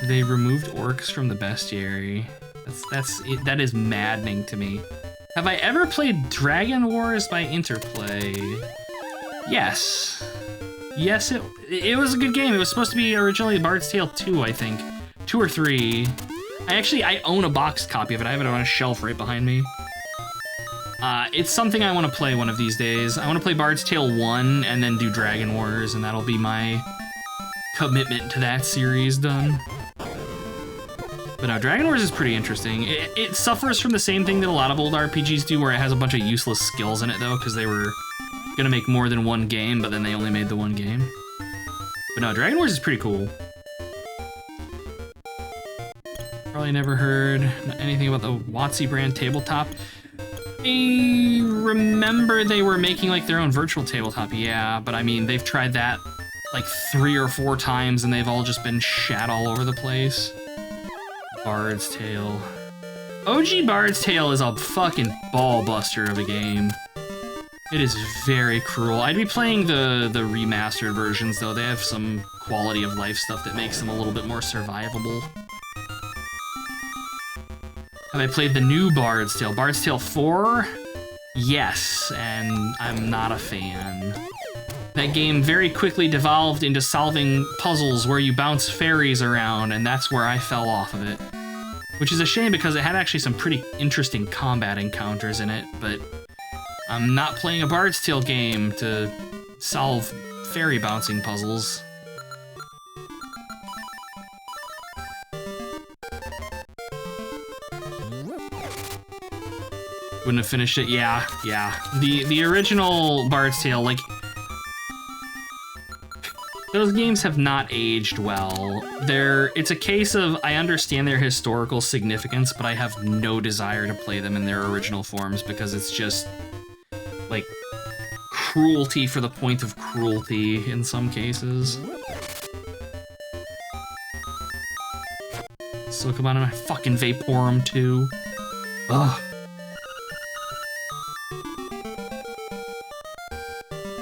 They removed orcs from the bestiary. That is maddening to me. Have I ever played Dragon Wars by Interplay? Yes. Yes, it was a good game. It was supposed to be originally Bard's Tale 2, I think. 2 or 3. I own a boxed copy of it. I have it on a shelf right behind me. It's something I want to play one of these days. I want to play Bard's Tale 1 and then do Dragon Wars, and that'll be my commitment to that series done. But no, Dragon Wars is pretty interesting. It suffers from the same thing that a lot of old RPGs do, where it has a bunch of useless skills in it, though, because they were gonna make more than one game, but then they only made the one game. But no, Dragon Wars is pretty cool. Probably never heard anything about the WotC brand tabletop. I remember they were making like their own virtual tabletop, yeah, but I mean, they've tried that like 3 or 4 times and they've all just been shat all over the place. Bard's Tale. OG Bard's Tale is a fucking ball buster of a game. It is very cruel. I'd be playing the remastered versions though. They have some quality of life stuff that makes them a little bit more survivable. Have I played the new Bard's Tale? Bard's Tale 4? Yes, and I'm not a fan. That game very quickly devolved into solving puzzles where you bounce fairies around, and that's where I fell off of it. Which is a shame because it had actually some pretty interesting combat encounters in it, but I'm not playing a Bard's Tale game to solve fairy bouncing puzzles. Wouldn't have finished it, yeah. The original Bard's Tale, like, those games have not aged well. It's a case of, I understand their historical significance, but I have no desire to play them in their original forms because it's just, like, cruelty for the point of cruelty in some cases. So come on, I fucking Vaporum too. Ugh.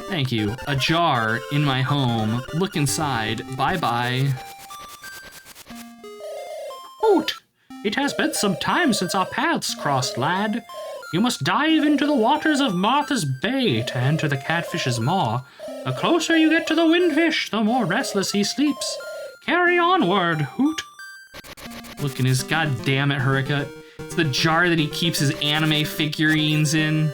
Thank you. A jar in my home. Look inside. Bye-bye. Hoot! It has been some time since our paths crossed, lad. You must dive into the waters of Martha's Bay to enter the catfish's maw. The closer you get to the windfish, the more restless he sleeps. Carry onward, Hoot. Look in his goddamn it, Hurricane. It's the jar that he keeps his anime figurines in.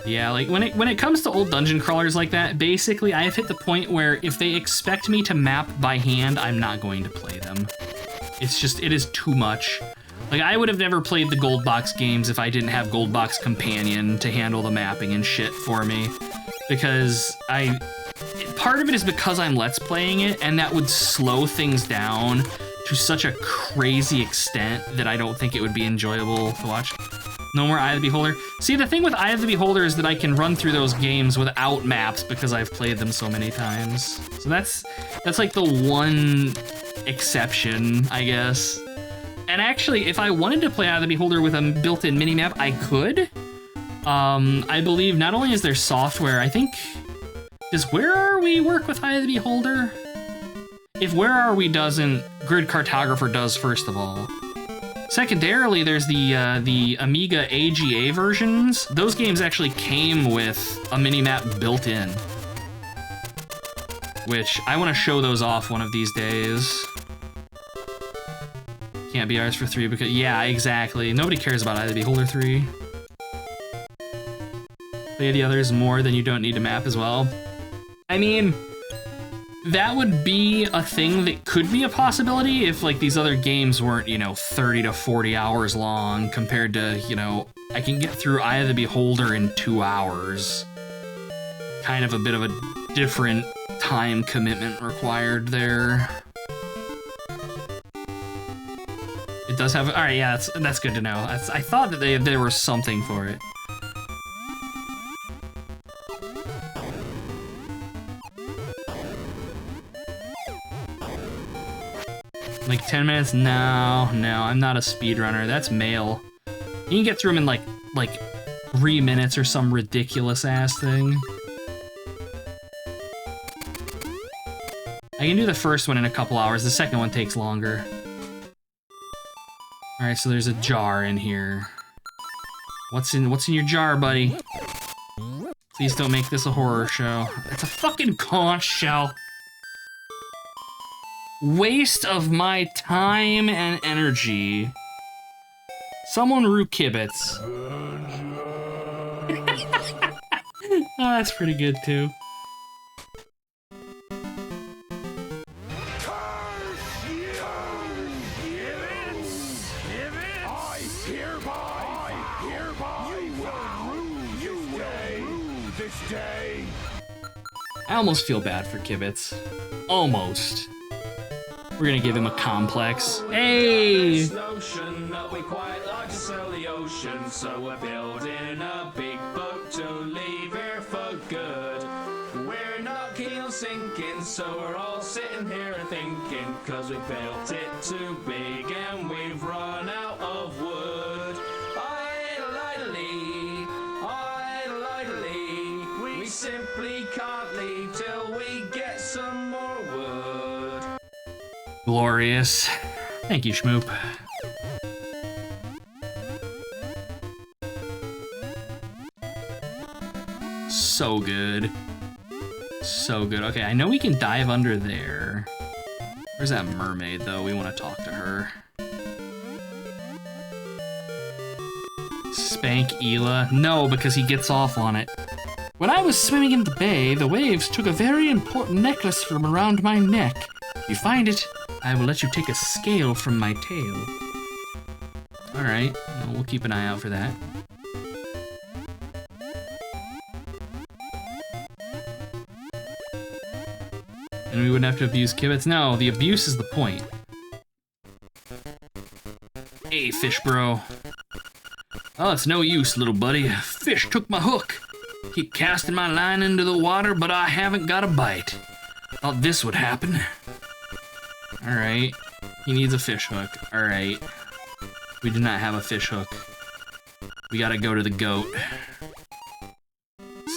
Yeah, like, when it comes to old dungeon crawlers like that, basically I have hit the point where if they expect me to map by hand, I'm not going to play them. It is too much. Like, I would have never played the Gold Box games if I didn't have Gold Box Companion to handle the mapping and shit for me. Because part of it is because I'm Let's Playing it, and that would slow things down to such a crazy extent that I don't think it would be enjoyable to watch. No more Eye of the Beholder. See, the thing with Eye of the Beholder is that I can run through those games without maps because I've played them so many times. So that's like the one exception, I guess. And actually, if I wanted to play Eye of the Beholder with a built-in minimap, I could. I believe not only is there software, I think... Does Where Are We work with Eye of the Beholder? If Where Are We doesn't, Grid Cartographer does, first of all. Secondarily, there's the Amiga AGA versions. Those games actually came with a minimap built in. Which, I want to show those off one of these days. Can't be ours for 3 because, yeah, exactly. Nobody cares about Eye of the Beholder 3. Play the others more than you don't need to map as well. I mean... that would be a thing that could be a possibility if, like, these other games weren't, 30 to 40 hours long compared to, I can get through Eye of the Beholder in 2 hours. Kind of a bit of a different time commitment required there. It does have, alright, yeah, that's good to know. I thought that there was something for it. Like 10 minutes? No, I'm not a speedrunner. That's male. You can get through them in like 3 minutes or some ridiculous ass thing. I can do the first one in a couple hours. The second one takes longer. All right, so there's a jar in here. What's in your jar, buddy? Please don't make this a horror show. It's a fucking conch shell. Waste of my time and energy. Someone root kibitz. Oh, that's pretty good too. I almost feel bad for Kibitz. Almost. We're gonna give him a complex. Hey! Notion that we quite like to sail the ocean, so we're building a big boat to leave here for good. We're not keen on sinking, so we're all sitting here and thinking, cause we built it too big and we've run out of wood. Idly, we simply can't leave till we get some more wood. Glorious. Thank you, Schmoop. So good. So good. Okay, I know we can dive under there. Where's that mermaid, though? We want to talk to her. Spank Ela? No, because he gets off on it. When I was swimming in the bay, the waves took a very important necklace from around my neck. If you find it, I will let you take a scale from my tail. Alright, well, we'll keep an eye out for that. And we wouldn't have to abuse Kibitz? No, the abuse is the point. Hey, fish bro. Oh, it's no use, little buddy. Fish took my hook. Keep casting my line into the water, but I haven't got a bite. Thought this would happen. Alright. He needs a fish hook. Alright. We do not have a fish hook. We gotta go to the goat.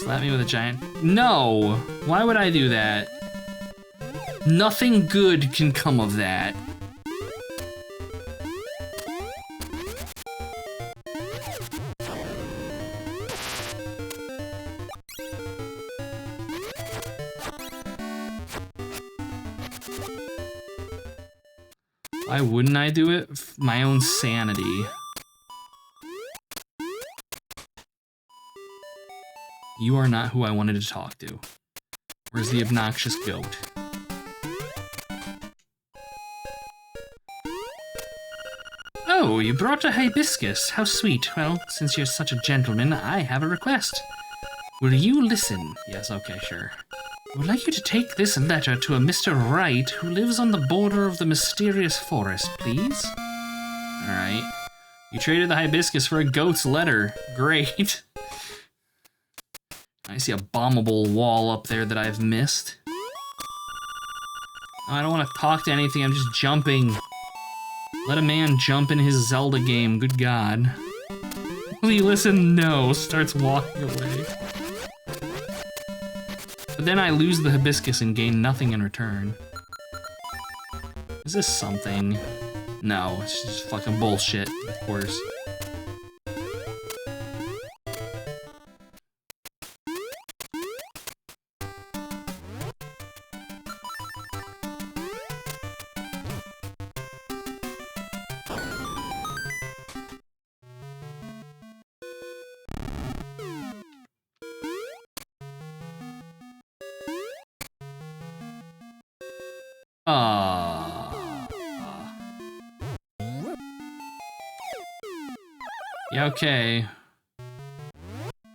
Slap me with a giant... No! Why would I do that? Nothing good can come of that. Why wouldn't I do it? My own sanity. You are not who I wanted to talk to. Where's the obnoxious goat? Oh, you brought a hibiscus. How sweet. Well, since you're such a gentleman, I have a request. Will you listen? Yes, okay, sure. I would like you to take this letter to a Mr. Wright who lives on the border of the mysterious forest, please. Alright. You traded the hibiscus for a goat's letter. Great. I see a bombable wall up there that I've missed. Oh, I don't want to talk to anything, I'm just jumping. Let a man jump in his Zelda game, good God. Will you listen? No. Starts walking away. But then I lose the hibiscus and gain nothing in return. Is this something? No, it's just fucking bullshit, of course. Yeah, okay.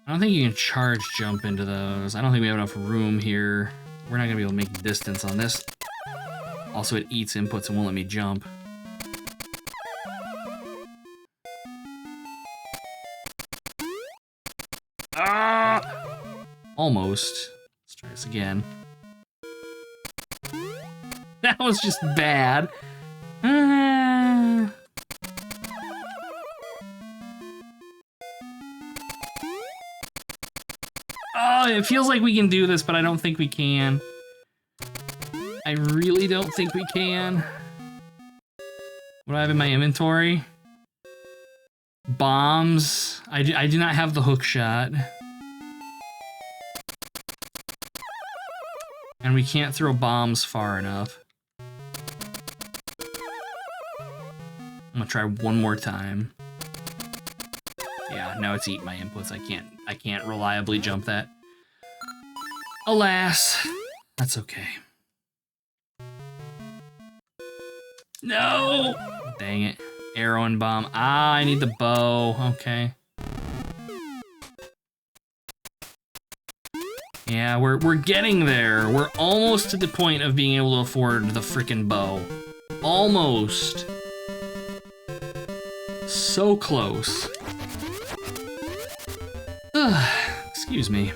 I don't think you can charge jump into those. I don't think we have enough room here. We're not gonna be able to make distance on this. Also, it eats inputs and won't let me jump. Ah! Almost. Let's try this again. That was just bad. Oh, it feels like we can do this, but I don't think we can. I really don't think we can. What do I have in my inventory? Bombs. I do not have the hook shot. And we can't throw bombs far enough. I'm gonna try one more time. Yeah, now it's eating my inputs. I can't reliably jump that. Alas, that's okay. No! Dang it. Arrow and bomb. Ah, I need the bow. Okay. Yeah, we're getting there. We're almost to the point of being able to afford the frickin' bow. Almost. So close. Ugh, excuse me.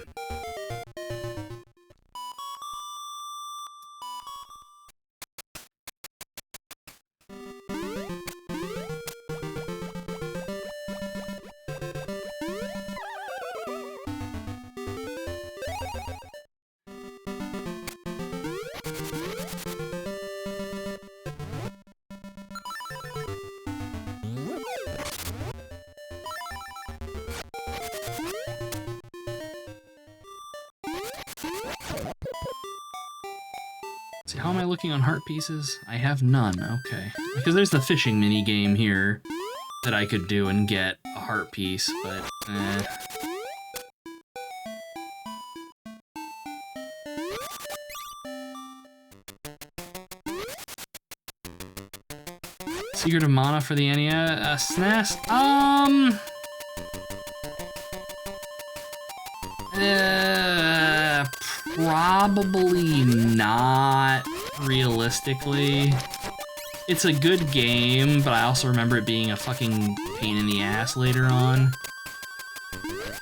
See, how am I looking on heart pieces? I have none, okay. Because there's the fishing mini game here that I could do and get a heart piece, but eh. Secret of Mana for the NES, SNES? Probably not, realistically. It's a good game, but I also remember it being a fucking pain in the ass later on.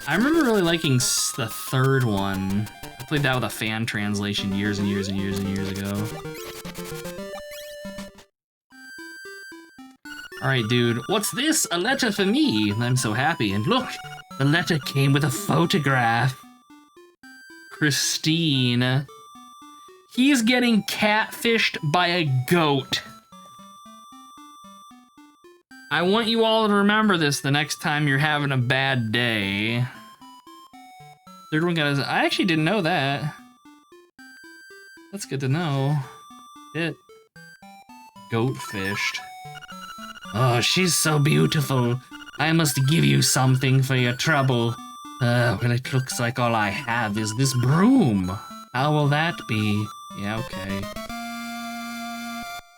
I remember really liking the third one. I played that with a fan translation years and years and years and years ago. Alright, dude, what's this? A letter for me? I'm so happy. And look, the letter came with a photograph. Christine. He's getting catfished by a goat. I want you all to remember this the next time you're having a bad day. Third one got his... I actually didn't know that. That's good to know. It. Goat fished. Oh, she's so beautiful. I must give you something for your trouble. Well, it looks like all I have is this broom. How will that be? Yeah, okay.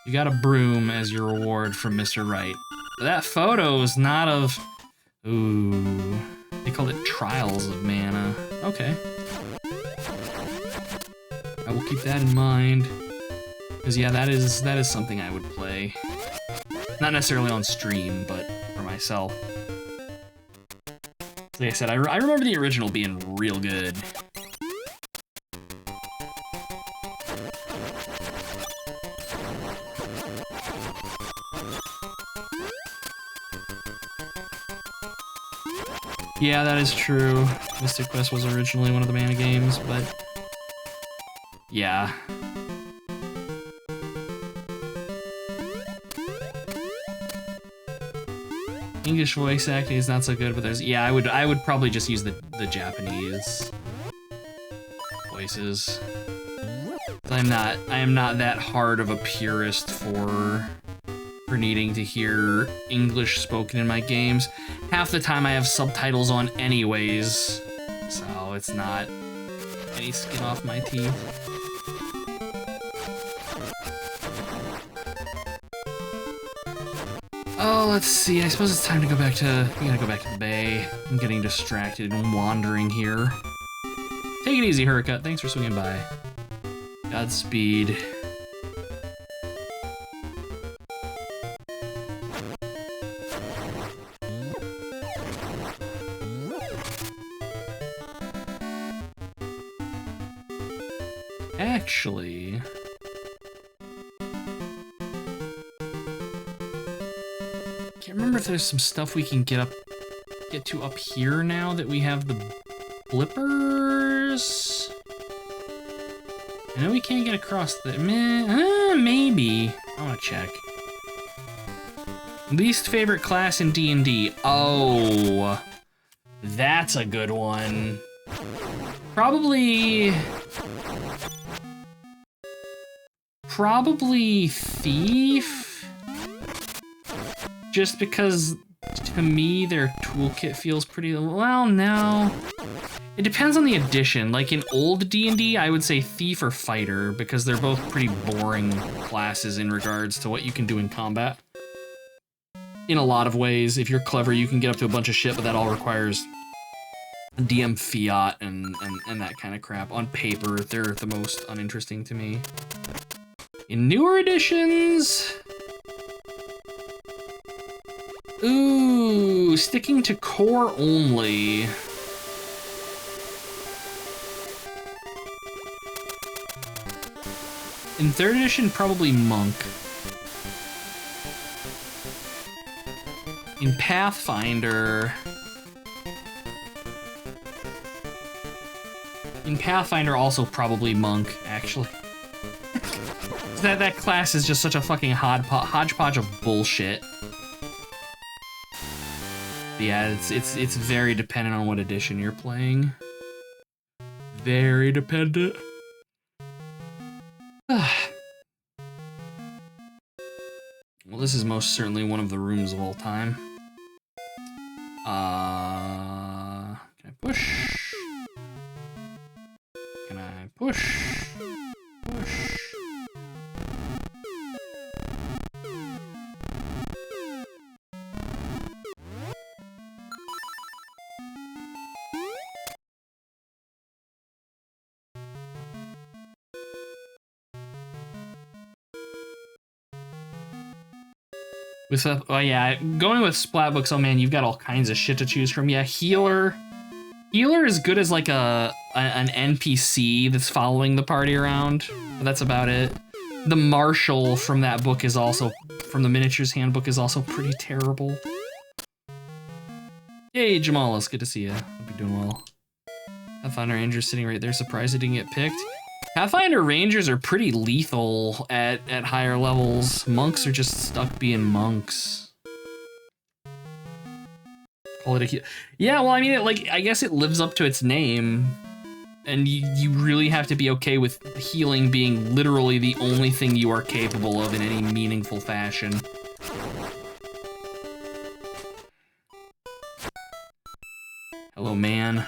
You got a broom as your reward from Mr. Right. That photo is not of... Ooh. They called it Trials of Mana. Okay. I will keep that in mind. Because yeah, that is something I would play. Not necessarily on stream, but for myself. Like I said, I remember the original being real good. Yeah, that is true. Mystic Quest was originally one of the Mana games, but... yeah. English voice acting is not so good, but there's... yeah, I would probably just use the Japanese voices. I am not that hard of a purist for needing to hear English spoken in my games. Half the time I have subtitles on anyways, so it's not any skin off my teeth. Oh, let's see. I suppose it's time to go back to... we gotta go back to the bay. I'm getting distracted and wandering here. Take it easy, Hurricut. Thanks for swinging by. Godspeed. Actually... can't remember if there's some stuff we can get to up here now that we have the flippers? I know we can't get across the... maybe. I want to check. Least favorite class in D&D. Oh, that's a good one. Probably Thief. Just because, to me, their toolkit feels pretty... Well, no. It depends on the edition. Like in old D&D, I would say Thief or Fighter, because they're both pretty boring classes in regards to what you can do in combat. In a lot of ways, if you're clever, you can get up to a bunch of shit, but that all requires DM fiat and that kind of crap. On paper, they're the most uninteresting to me. In newer editions... Ooh, sticking to core only. In 3rd edition, probably Monk. In Pathfinder... also probably Monk, actually. that class is just such a fucking hodgepodge of bullshit. Yeah, it's very dependent on what edition you're playing. Very dependent. Well, this is most certainly one of the rooms of all time. Can I push? Can I push? Push. Oh yeah, going with Splat Books, oh man, you've got all kinds of shit to choose from. Yeah, Healer. Healer is good as like an NPC that's following the party around, but that's about it. The Marshal from that book is also, from the Miniatures Handbook, is also pretty terrible. Hey, Jamal, it's good to see you. Hope you're doing well. Pathfinder Ranger's sitting right there, surprised he didn't get picked. Pathfinder Rangers are pretty lethal at higher levels. Monks are just stuck being monks. Call it a yeah, well, I mean, I guess it lives up to its name. And you really have to be okay with healing being literally the only thing you are capable of in any meaningful fashion. Hello, man.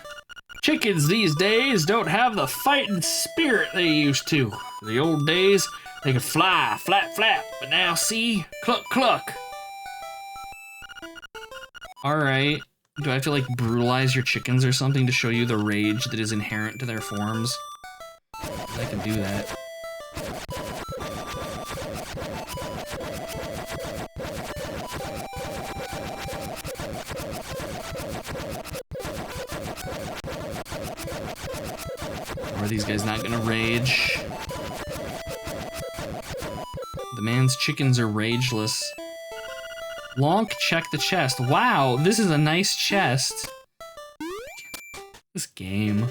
Chickens these days don't have the fighting spirit they used to. In the old days, they could fly, flap, flap, but now see, cluck, cluck. All right, do I have to like brutalize your chickens or something to show you the rage that is inherent to their forms? I can do that. Are these guys not gonna rage? The man's chickens are rageless. Lonk, check the chest. Wow, this is a nice chest. This game.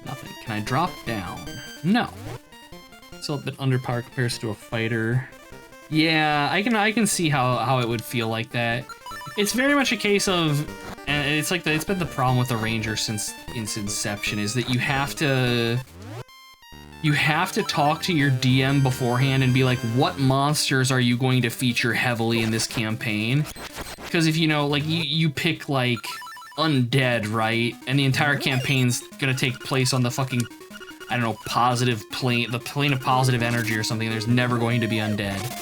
Nothing. Can I drop down? No. Still a bit underpowered compared to a fighter. Yeah, I can see how it would feel like that. It's very much a case of, and it's like it's been the problem with the Ranger since its inception, is that you have to talk to your DM beforehand and be like, what monsters are you going to feature heavily in this campaign? Because if you know, like you pick like undead, right? And the entire campaign's gonna take place on the fucking, I don't know, positive plane, the plane of positive energy or something. There's never going to be undead.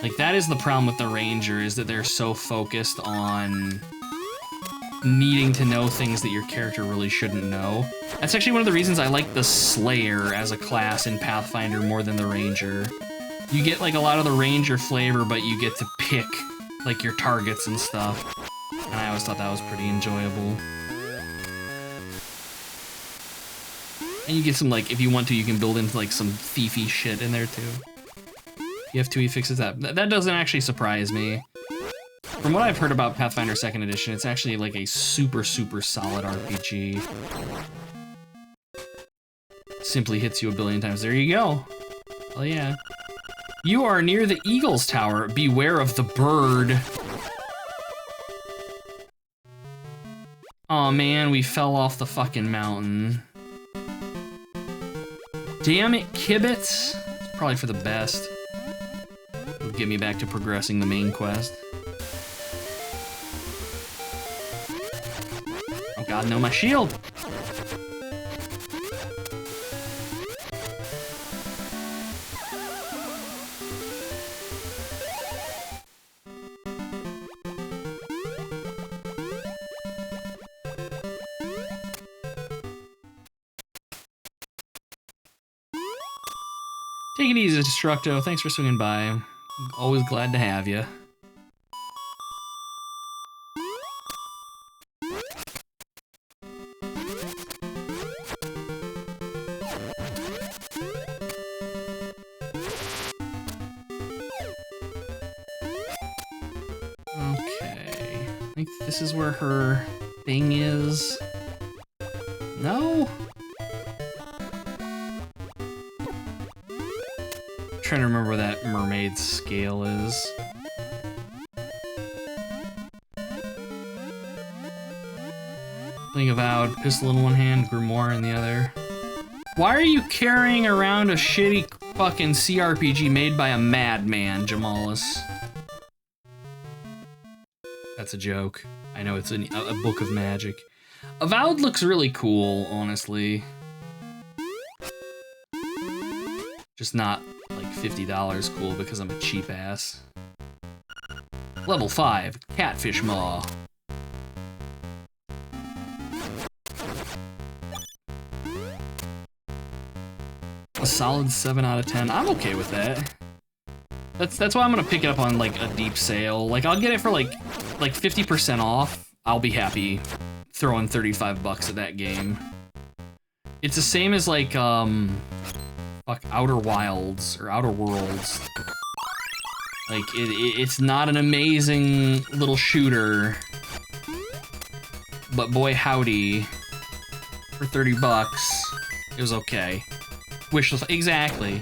Like, that is the problem with the Ranger, is that they're so focused on needing to know things that your character really shouldn't know. That's actually one of the reasons I like the Slayer as a class in Pathfinder more than the Ranger. You get, like, a lot of the Ranger flavor, but you get to pick, like, your targets and stuff. And I always thought that was pretty enjoyable. And you get some, like, if you want to, you can build in, like, some thiefy shit in there, too. TF2E fixes that. That doesn't actually surprise me. From what I've heard about Pathfinder 2nd Edition, it's actually, like, a super, super solid RPG. Simply hits you a billion times. There you go. Oh, yeah. You are near the Eagle's Tower. Beware of the bird. Aw, man, we fell off the fucking mountain. Damn it, Kibitz. It's probably for the best. It'll get me back to progressing the main quest. Oh god, no, my shield! Take it easy, Destructo. Thanks for swinging by. I'm always glad to have you. Okay. I think this is where her thing is. No? Trying to remember where that mermaid scale is. Fling Avowed, pistol in one hand, grimoire in the other. Why are you carrying around a shitty fucking CRPG made by a madman, Jamalis? That's a joke. I know it's a book of magic. Avowed looks really cool, honestly. Just not like $50 cool because I'm a cheap ass. Level 5, Catfish Maw. A solid 7 out of 10. I'm okay with that. That's why I'm gonna pick it up on like a deep sale. Like I'll get it for like 50% off. I'll be happy throwing 35 bucks at that game. It's the same as like fuck, Outer Wilds or Outer Worlds. Like it's not an amazing little shooter, but boy howdy, for 30 bucks, it was okay. Wishless, exactly.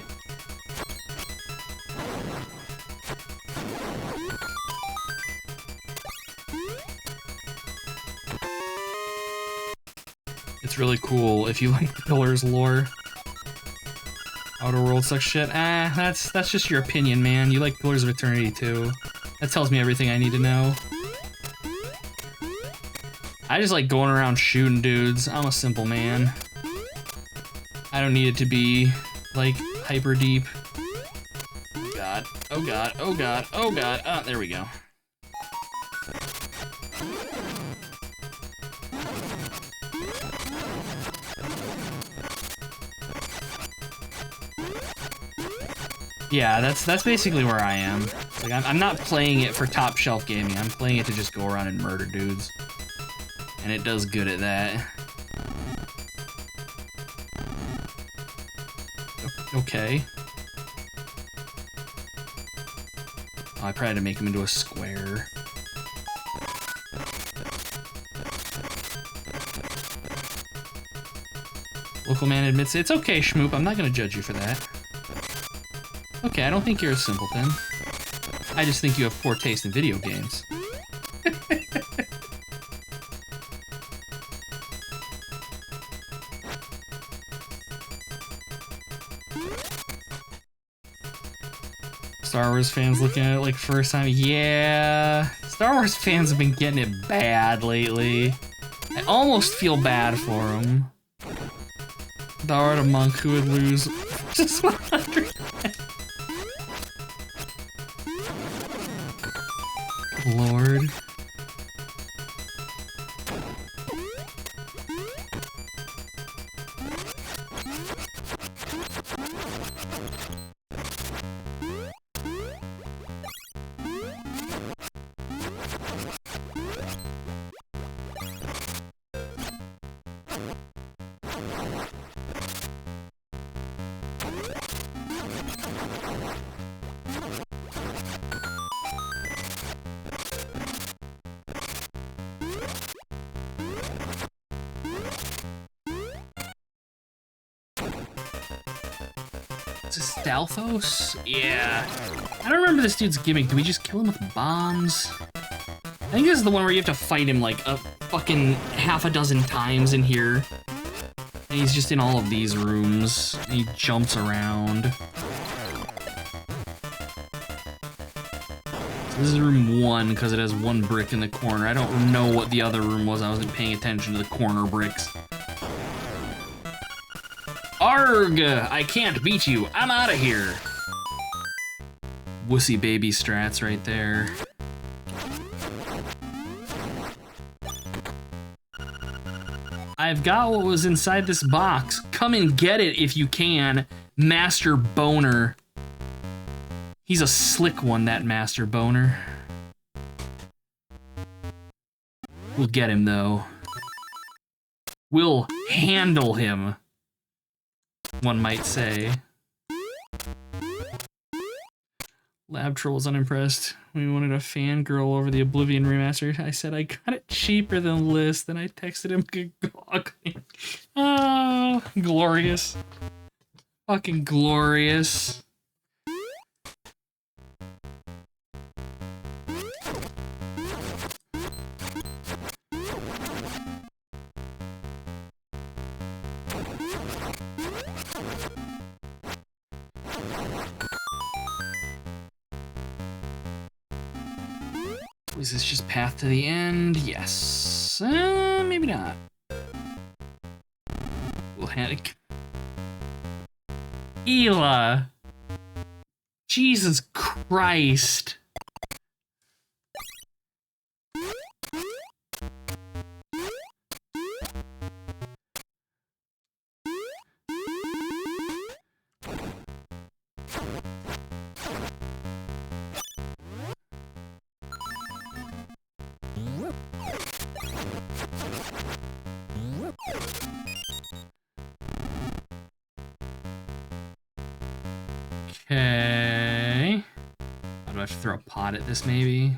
It's really cool if you like the Pillars lore. Outer World sucks shit. That's just your opinion, man. You like Pillars of Eternity too. That tells me everything I need to know. I just like going around shooting dudes. I'm a simple man. I don't need it to be like hyper deep. Oh god. Oh god. Oh god. Oh god. Ah, there we go. Yeah, that's basically where I am. Like I'm not playing it for top shelf gaming. I'm playing it to just go around and murder dudes, and it does good at that. Okay. Oh, I probably had to make him into a square. Local man admits it's okay, Schmoop. I'm not gonna judge you for that. Okay, I don't think you're a simpleton. I just think you have poor taste in video games. Star Wars fans looking at it like first time. Yeah, Star Wars fans have been getting it bad lately. I almost feel bad for them. Thou art a monk who would lose just 100. Lord. Is this Stalfos? Yeah. I don't remember this dude's gimmick. Do we just kill him with bombs? I think this is the one where you have to fight him like a fucking half a dozen times in here. And he's just in all of these rooms. And he jumps around. So this is room 1 because it has 1 brick in the corner. I don't know what the other room was. I wasn't paying attention to the corner bricks. Arg! I can't beat you. I'm out of here. Wussy baby strats right there. I've got what was inside this box. Come and get it if you can, Master Boner. He's a slick one, that Master Boner. We'll get him, though. We'll handle him, one might say. Lab Troll was unimpressed. We wanted a fangirl over the Oblivion remaster. I said I got it cheaper than list, then I texted him goggling. Oh, glorious. Fucking glorious. Is this just path to the end? Yes. Maybe not. We'll hand it. Ela! Jesus Christ! Okay. Do I have to throw a pot at this, maybe?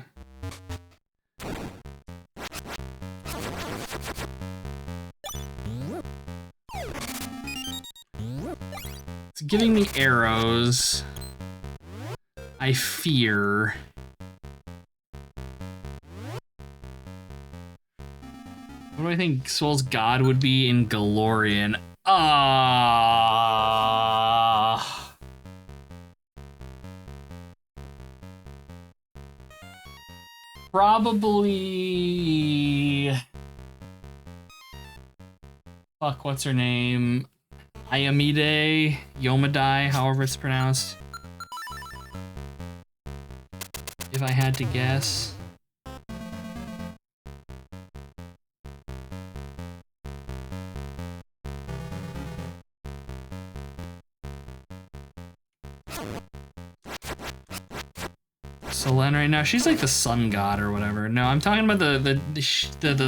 It's giving me arrows. I fear. What do I think Soul's god would be in Galorian? Probably... Fuck, what's her name? Ayamide, Yomadai, however it's pronounced. If I had to guess. Selene right now, she's like the sun god or whatever. No, I'm talking about the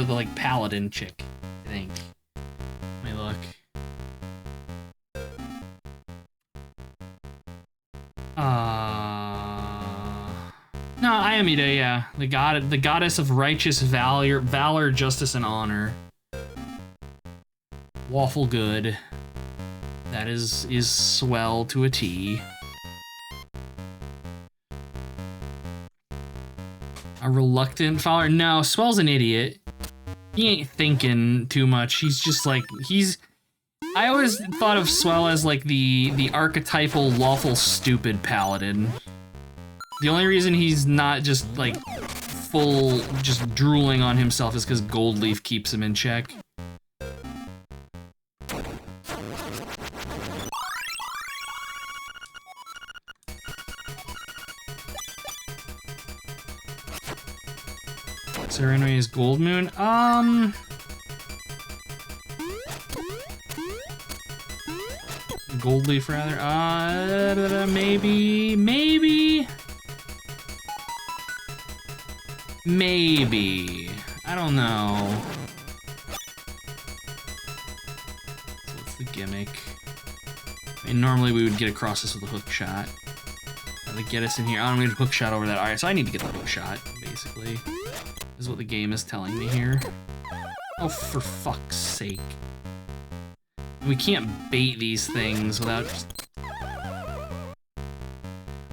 like paladin chick, I think. Let me look. No, Ayamide, yeah, the goddess of righteous valor, justice, and honor. Waffle good. That is swell to a T. A reluctant follower? No, Swell's an idiot. He ain't thinking too much. He's just like, I always thought of Swell as like the archetypal lawful stupid paladin. The only reason he's not just like full just drooling on himself is because Goldleaf keeps him in check. Serenity is Gold Moon. Goldleaf rather. Maybe. I don't know. gimmick. I mean, normally we would get across this with a hook shot. That would get us in here. I don't need a hook shot over that. Alright, so I need to get the hook shot, basically. This is what the game is telling me here. Oh, for fuck's sake. We can't bait these things without just... I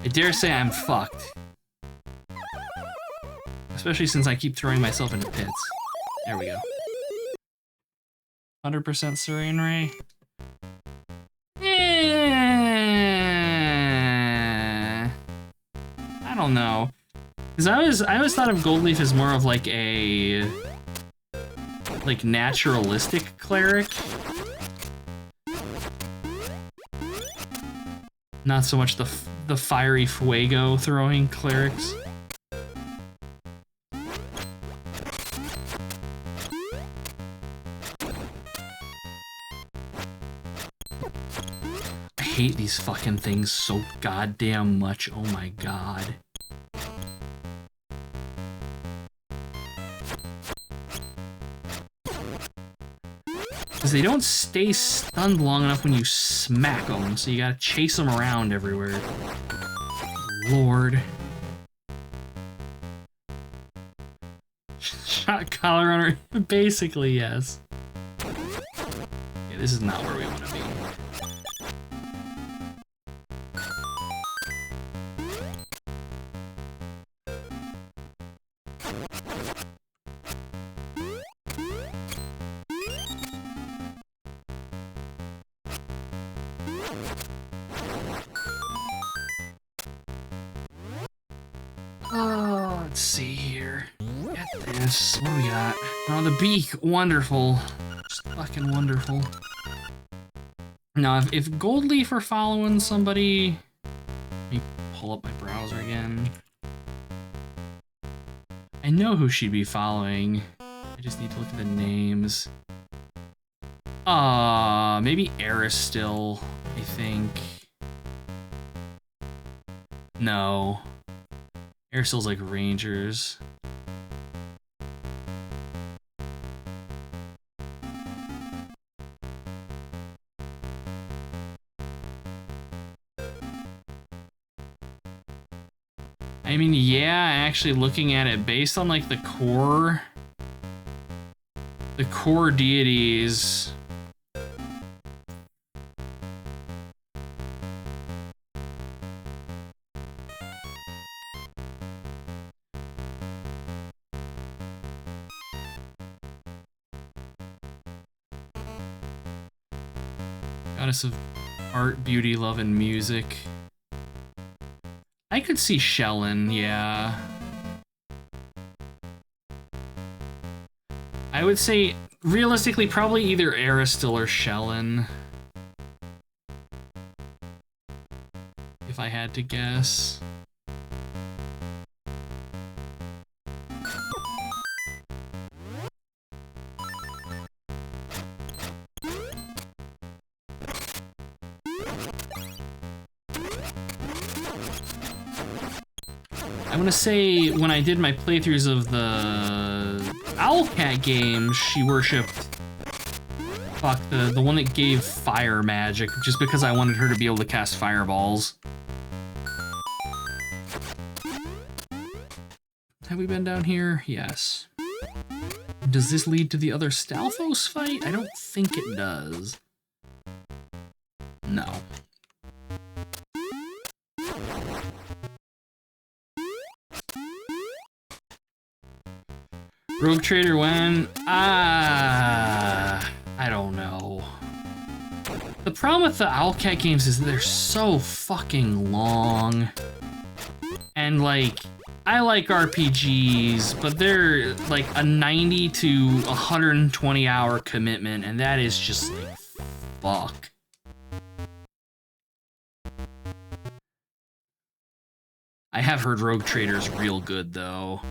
dare say I'm fucked. Especially since I keep throwing myself into pits. There we go. 100% Serene Ray. I don't know. Because I always thought of Gold Leaf as more of like a... like naturalistic cleric. Not so much the fiery fuego throwing clerics. I hate these fucking things so goddamn much, oh my god. Because they don't stay stunned long enough when you smack them, so you gotta chase them around everywhere. Lord. Shot collar runner, basically yes. Yeah, this is not where we want to be. Oh, let's see here. Get this. What do we got? Oh, the beak. Wonderful. Just fucking wonderful. Now, if Gold Leaf are following somebody... Let me pull up my browser again. I know who she'd be following. I just need to look at the names. Maybe Aristil, I think. No. Aristil's like Rangers. I mean, yeah, actually looking at it based on like the core deities. Goddess of art, beauty, love, and music. I could see Shellin, yeah. I would say, realistically, probably either Aristil or Shellin. If I had to guess. I'm gonna say when I did my playthroughs of the Owlcat games, she worshipped the one that gave fire magic, just because I wanted her to be able to cast fireballs. Have we been down here? Yes. Does this lead to the other Stalfos fight? I don't think it does. No. Rogue Trader when? I don't know. The problem with the Owlcat games is they're so fucking long. And like, I like RPGs, but they're like a 90 to 120 hour commitment, and that is just like, fuck. I have heard Rogue Trader's real good though.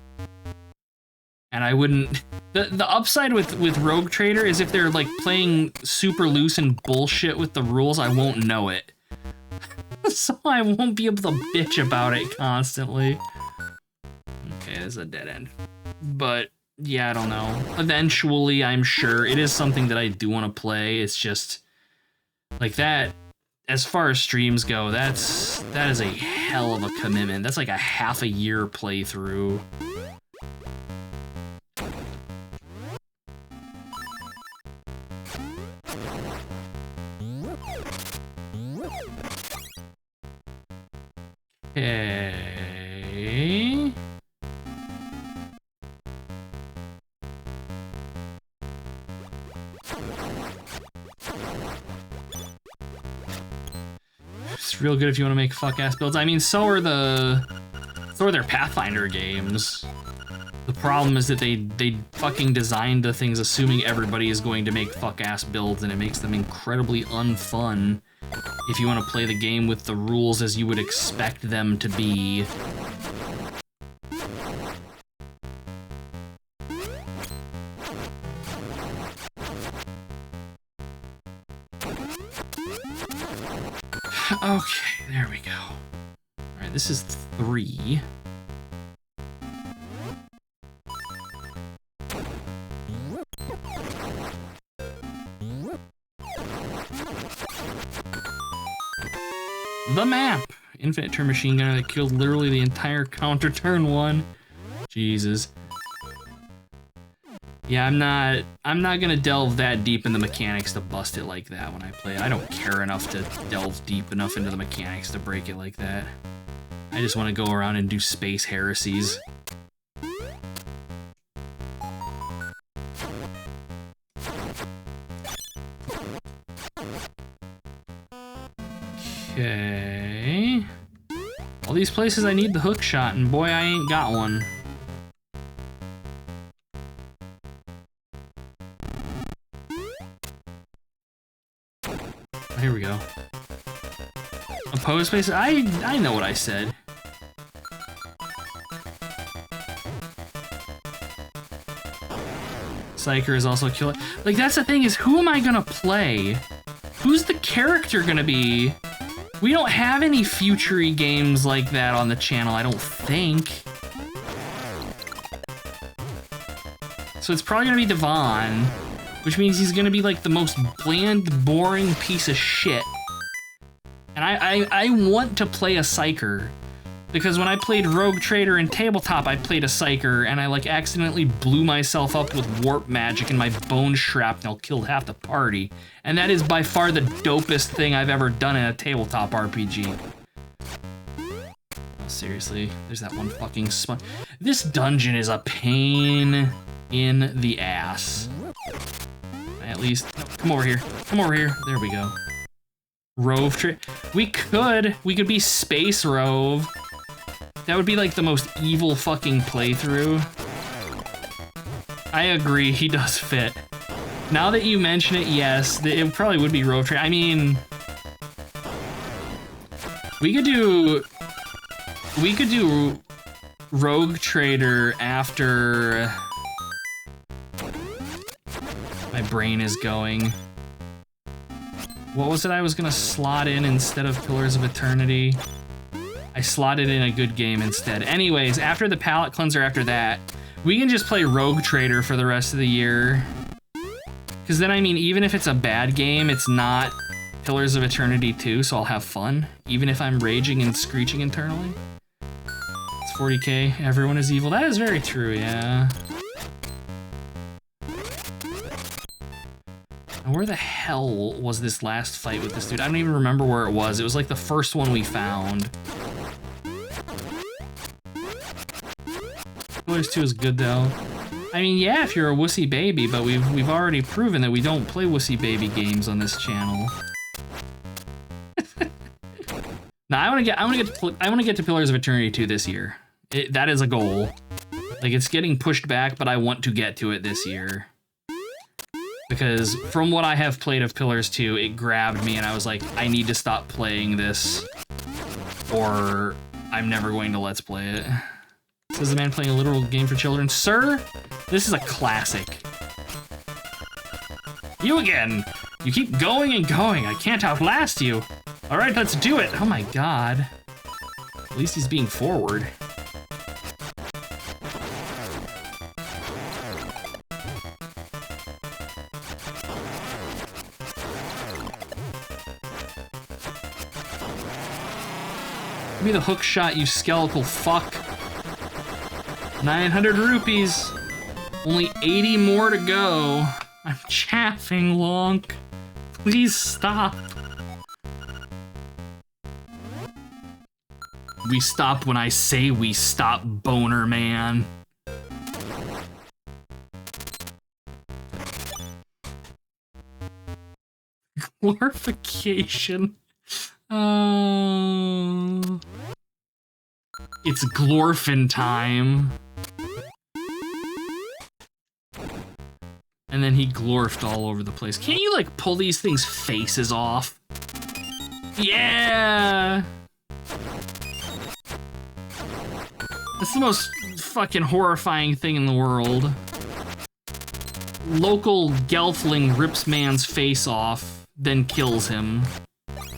And I wouldn't... The upside with Rogue Trader is if they're, like, playing super loose and bullshit with the rules, I won't know it. So I won't be able to bitch about it constantly. Okay, this is a dead end. But, yeah, I don't know. Eventually, I'm sure. It is something that I do want to play. It's just... Like that, as far as streams go, that is a hell of a commitment. That's like a half a year playthrough. Okay. It's real good if you want to make fuck-ass builds. I mean, so are their Pathfinder games. The problem is that they fucking designed the things assuming everybody is going to make fuck-ass builds, and it makes them incredibly unfun if you want to play the game with the rules as you would expect them to be. Okay, there we go. All right, this is 3. The map! Infinite turn machine gunner that killed literally the entire counter turn 1. Jesus. Yeah, I'm not gonna delve that deep in the mechanics to bust it like that when I play it. I don't care enough to delve deep enough into the mechanics to break it like that. I just want to go around and do space heresies. Okay. All these places I need the hook shot, and boy, I ain't got one. Here we go. Opposed spaces? I know what I said. Psyker is also killer. Like, that's the thing, is who am I gonna play? Who's the character gonna be? We don't have any future-y games like that on the channel, I don't think. So it's probably gonna be Devon, which means he's gonna be like the most bland, boring piece of shit. And I want to play a Psyker, because when I played Rogue Trader in Tabletop, I played a Psyker, and I like accidentally blew myself up with warp magic, and my bone shrapnel killed half the party. And that is by far the dopest thing I've ever done in a tabletop RPG. Oh, seriously, there's that one fucking sponge. This dungeon is a pain in the ass. At least, no, come over here. Come over here. There we go. Rove Trader. We could be Space Rove. That would be like the most evil fucking playthrough. I agree, he does fit. Now that you mention it, yes, it probably would be Rove Trader. I mean, we could do Rogue Trader after my brain is going. What was it I was gonna slot in instead of Pillars of Eternity? I slotted in a good game instead. Anyways, after the palette cleanser after that, we can just play Rogue Trader for the rest of the year. Because then, I mean, even if it's a bad game, it's not Pillars of Eternity 2, so I'll have fun, even if I'm raging and screeching internally. It's 40k, everyone is evil. That is very true, yeah. Now, where the hell was this last fight with this dude? I don't even remember where it was. It was like the first one we found. Pillars 2 is good though. I mean, yeah, if you're a wussy baby, but we've already proven that we don't play wussy baby games on this channel. Now I want to get to Pillars of Eternity 2 this year. That is a goal. Like, it's getting pushed back, but I want to get to it this year. Because from what I have played of Pillars 2, it grabbed me and I was like, I need to stop playing this, or I'm never going to Let's Play it. Says the man playing a literal game for children. Sir, this is a classic. You again! You keep going and going. I can't outlast you. All right, let's do it. Oh my god. At least he's being forward. me the hook shot, you skeletal fuck. 900 rupees. Only 80 more to go. I'm chaffing, Lonk. Please stop. We stop when I say we stop, boner man. Glorification. It's Glorfin time. And then he glorfed all over the place. Can't you, like, pull these things' faces off? Yeah! That's the most fucking horrifying thing in the world. Local Gelfling rips man's face off, then kills him.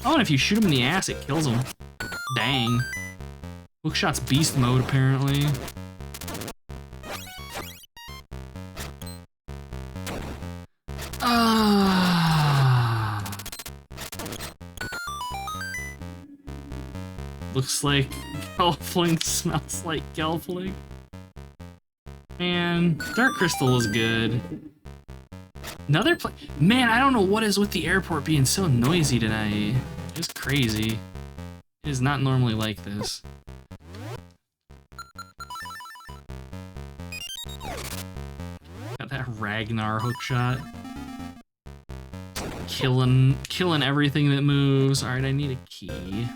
Oh, and if you shoot him in the ass, it kills him. Dang. Hookshot's beast mode, apparently. Looks like Gelfling smells like Gelfling. Man, Dark Crystal is good. Another place. Man, I don't know what is with the airport being so noisy tonight. It's crazy. It is not normally like this. Got that Ragnar hookshot. Killing everything that moves. All right, I need a key.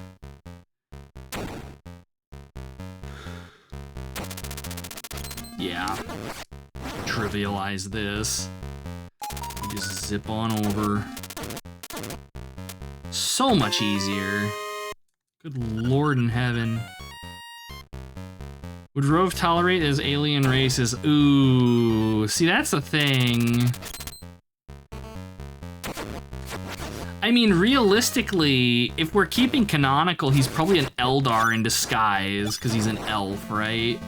Yeah. Trivialize this. Just zip on over. So much easier. Good lord in heaven. Would Rove tolerate his alien races? Ooh, see, that's the thing. I mean, realistically, if we're keeping canonical, he's probably an Eldar in disguise, because he's an elf, right?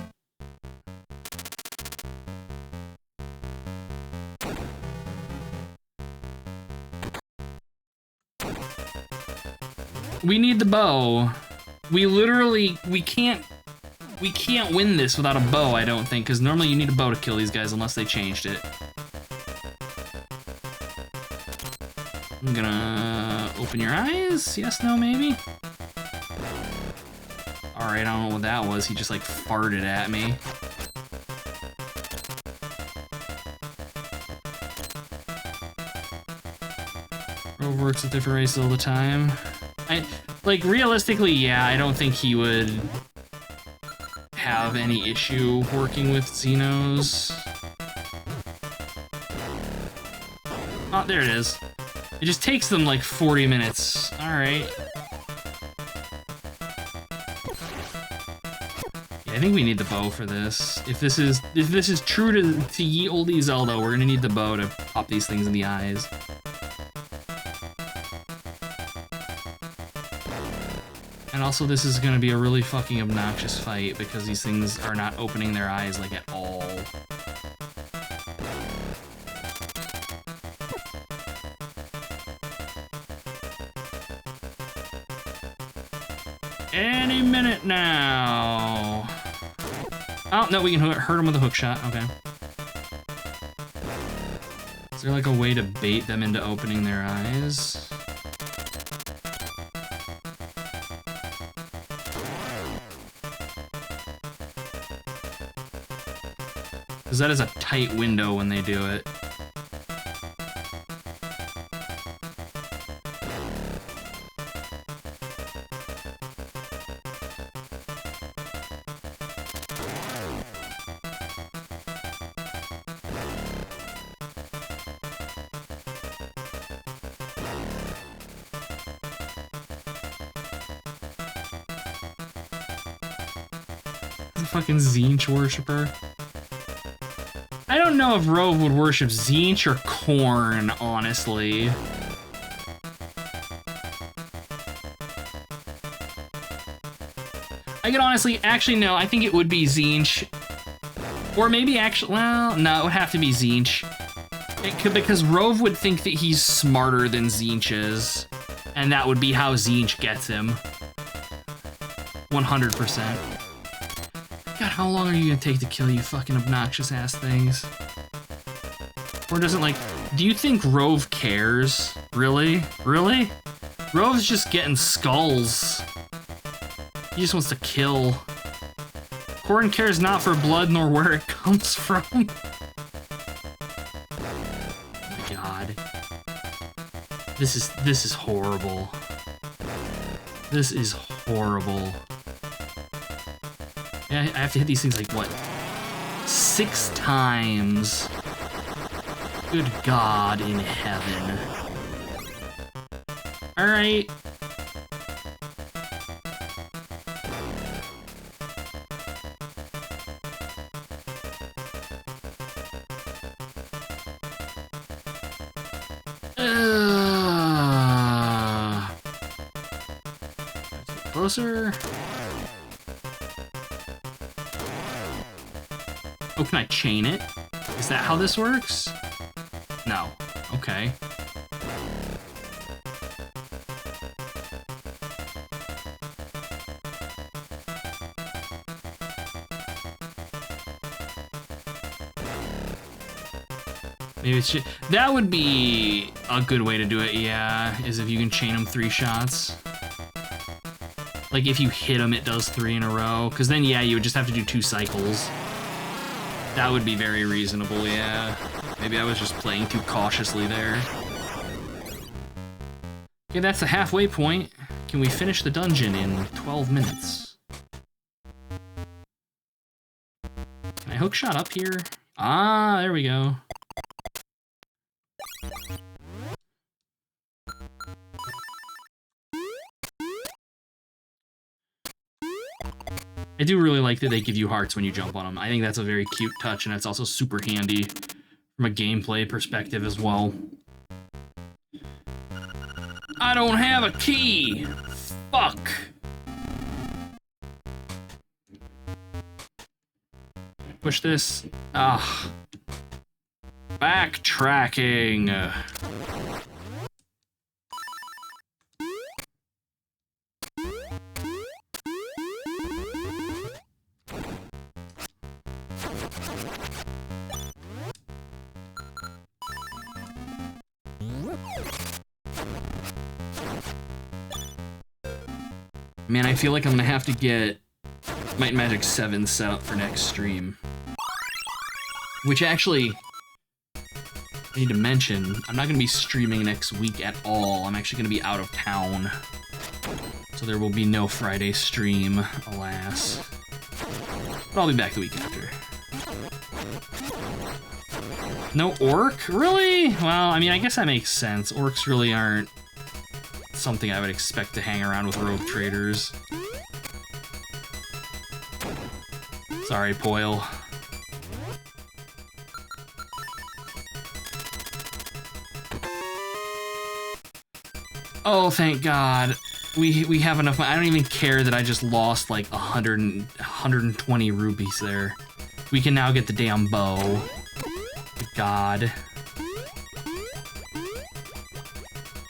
We need the bow. We can't win this without a bow, I don't think, because normally you need a bow to kill these guys unless they changed it. I'm gonna open your eyes. Yes, no, maybe? Alright, I don't know what that was. He just like farted at me. Rove works with different races all the time. Like, realistically, yeah, I don't think he would have any issue working with Xenos. Oh, there it is. It just takes them like 40 minutes. Alright. Yeah, I think we need the bow for this. If this is true to ye olde Zelda, we're gonna need the bow to pop these things in the eyes. And also, this is gonna be a really fucking obnoxious fight because these things are not opening their eyes like at all. Any minute now. Oh, no, we can hurt him with a hook shot. Okay. Is there like a way to bait them into opening their eyes? Because that is a tight window when they do it. Fucking Tzeentch worshiper. I don't know if Rove would worship Tzeentch or Korn, honestly. I could honestly, actually no, I think it would be Tzeentch. Or maybe actually, well, no, it would have to be Tzeentch. It could, because Rove would think that he's smarter than Tzeentch is. And that would be how Tzeentch gets him. 100%. God, how long are you gonna take to kill you fucking obnoxious ass things? Or doesn't like, do you think Rove cares? Really? Really? Rove's just getting skulls. He just wants to kill. Corrin cares not for blood nor where it comes from. Oh my god. This is horrible. This is horrible. Yeah, I have to hit these things like what? 6 times. Good God in heaven. Alright. Closer. Oh, can I chain it? Is that how this works? No. Okay. Maybe it's just, that would be a good way to do it, yeah, is if you can chain them 3 shots. Like, if you hit them, it does 3 in a row. Because then, yeah, you would just have to do 2 cycles. That would be very reasonable, yeah. Maybe I was just playing too cautiously there. Okay, that's the halfway point. Can we finish the dungeon in 12 minutes? Can I hookshot up here? Ah, there we go. I do really like that they give you hearts when you jump on them. I think that's a very cute touch, and it's also super handy from a gameplay perspective as well. I don't have a key! Fuck! Push this. Ah. Backtracking. Man, I feel like I'm gonna have to get Might and Magic 7 set up for next stream. Which actually, I need to mention, I'm not gonna be streaming next week at all. I'm actually gonna be out of town. So there will be no Friday stream, alas. But I'll be back the week after. No orc? Really? Well, I mean, I guess that makes sense. Orcs really aren't something I would expect to hang around with rogue traders. Sorry, Poil. Oh, thank God. We have enough. I don't even care that I just lost like 120 rupees there. We can now get the damn bow. God.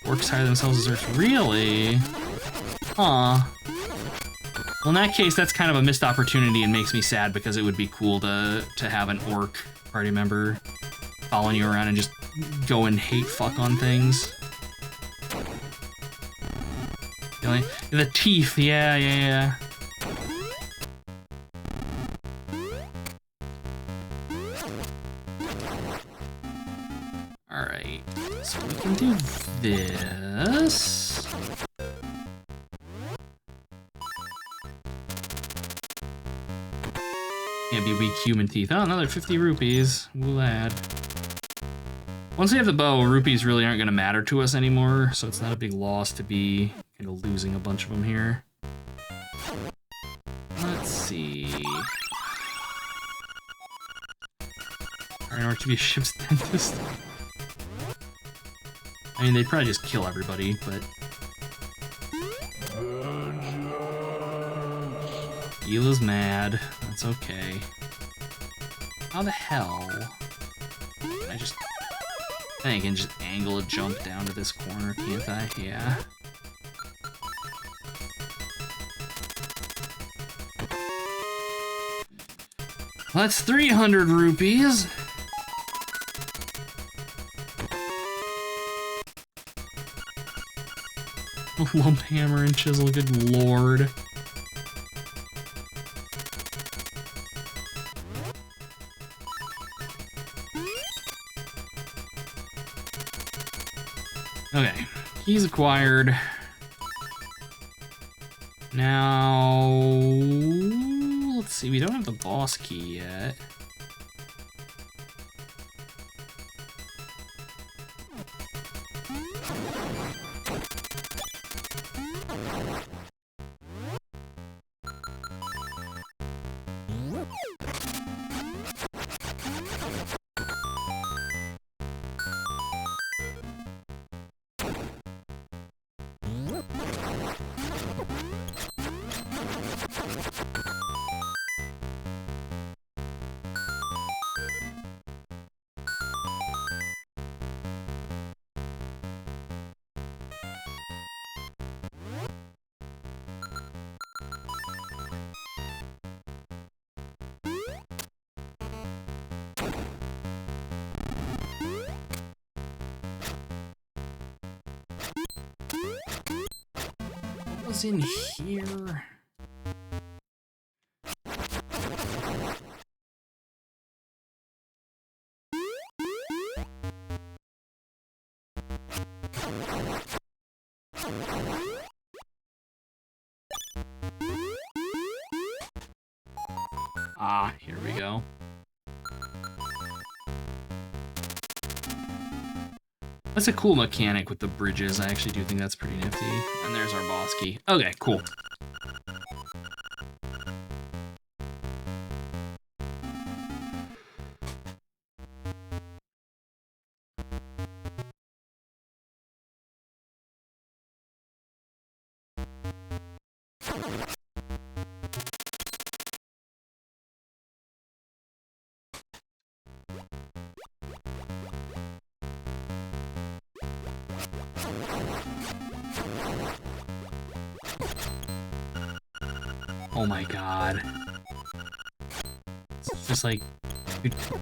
Orcs hire themselves as Earth. Really? Huh. Well, in that case, that's kind of a missed opportunity and makes me sad because it would be cool to have an orc party member following you around and just go and hate fuck on things. The teeth, yeah. Alright, so we can do this. Can't be weak human teeth. Oh, another 50 rupees. We'll add. Once we have the bow, rupees really aren't going to matter to us anymore, so it's not a big loss to be kind of losing a bunch of them here. Let's see. In order to be a ship's dentist. I mean, they'd probably just kill everybody, but... Eela's mad. That's okay. How the hell... Can I just... I think I can just angle a jump down to this corner, can't I? Yeah. That's 300 rupees. Lump hammer and chisel, good lord. Okay, he's acquired. Now, let's see, we don't have the boss key yet. What was in here? Ah, here we go. That's a cool mechanic with the bridges. I actually do think that's pretty nifty. And there's our boss key. Okay, cool. Oh my god. It's just like,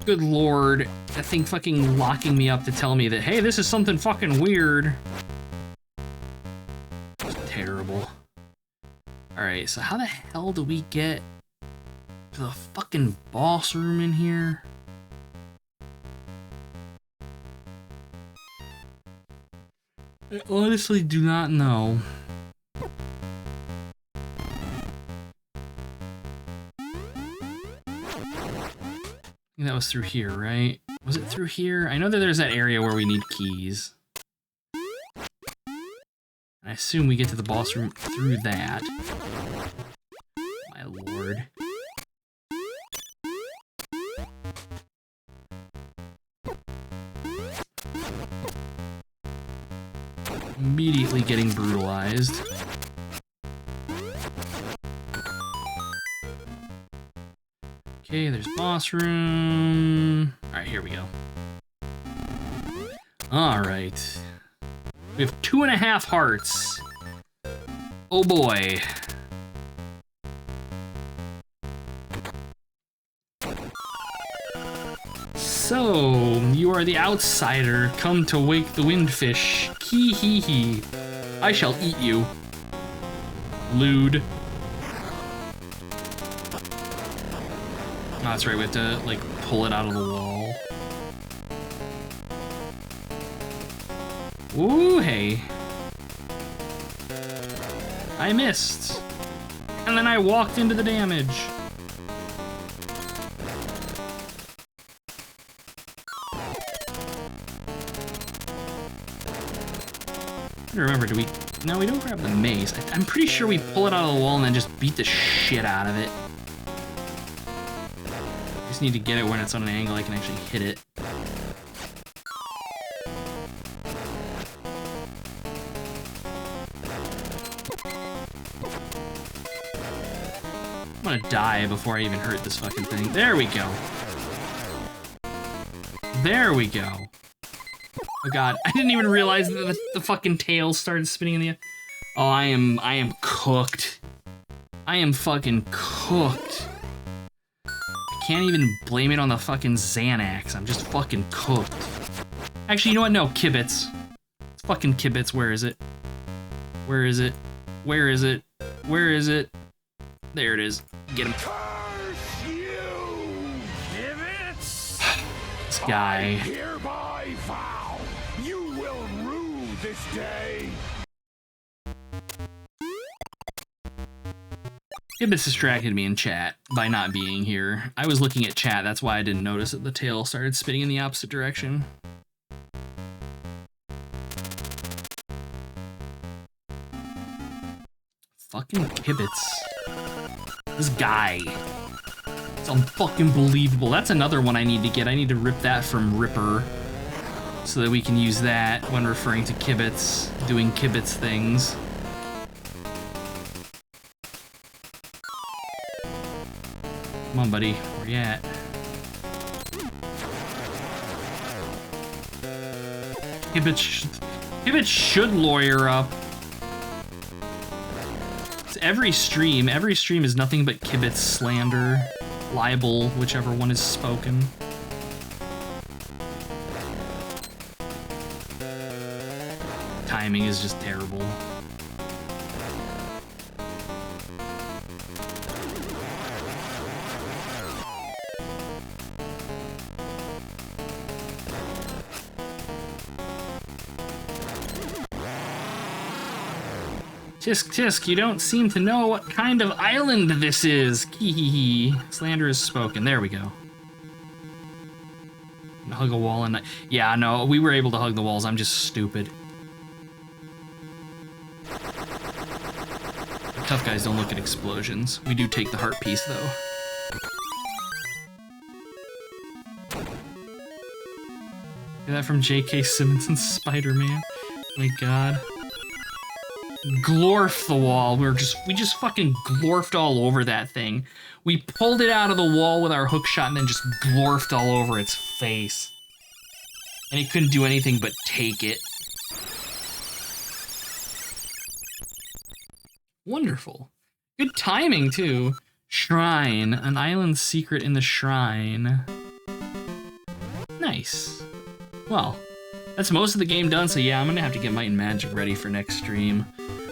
good lord, that thing fucking locking me up to tell me that, hey, this is something fucking weird. It's terrible. Alright, so how the hell do we get to the fucking boss room in here? I honestly do not know. That was through here, right? Was it through here? I know that there's that area where we need keys. I assume we get to the boss room through that. My lord. Immediately getting brutalized. Okay, there's boss room. Alright, here we go. Alright. We have 2.5 hearts. Oh boy. So, you are the outsider, come to wake the windfish. Hee hee hee. I shall eat you. Lewd. Oh, that's right, we have to, like, pull it out of the wall. Ooh, hey. I missed. And then I walked into the damage. I don't remember, do we... No, we don't grab the mace. I'm pretty sure we pull it out of the wall and then just beat the shit out of it. Just need to get it when it's on an angle I can actually hit it. I'm gonna die before I even hurt this fucking thing. There we go. There we go. Oh god, I didn't even realize that the fucking tail started spinning in the... Oh, I am cooked. I am fucking cooked. I can't even blame it on the fucking Xanax. I'm just fucking cooked. Actually, you know what? No, Kibitz. It's fucking Kibitz. Where is it? Where is it? Where is it? Where is it? There it is. Get him. Curse you, Kibitz! This guy. I hereby vow you will rue this day. Kibitz distracted me in chat by not being here. I was looking at chat, that's why I didn't notice that the tail started spinning in the opposite direction. Fucking Kibitz. This guy. It's unfucking believable. That's another one I need to get. I need to rip that from Ripper so that we can use that when referring to Kibitz, doing Kibitz things. Come on, buddy. Where you at? Kibitz should lawyer up. It's every stream is nothing but Kibitz slander, libel, whichever one is spoken. Timing is just terrible. Tisk Tisk, you don't seem to know what kind of island this is. Hee. Slander is spoken. There we go. Hug a wall and yeah, no, we were able to hug the walls. I'm just stupid. Tough guys don't look at explosions. We do take the heart piece though. Hear that from J.K. Simmons and Spider-Man. Oh my god. Glorf the wall. We just fucking glorfed all over that thing. We pulled it out of the wall with our hook shot and then just glorfed all over its face. And he couldn't do anything but take it. Wonderful. Good timing too. Shrine. An island secret in the shrine. Nice. Well, that's most of the game done, so yeah, I'm gonna have to get Might and Magic ready for next stream.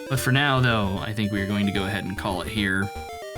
But for now, though, I think we're going to go ahead and call it here.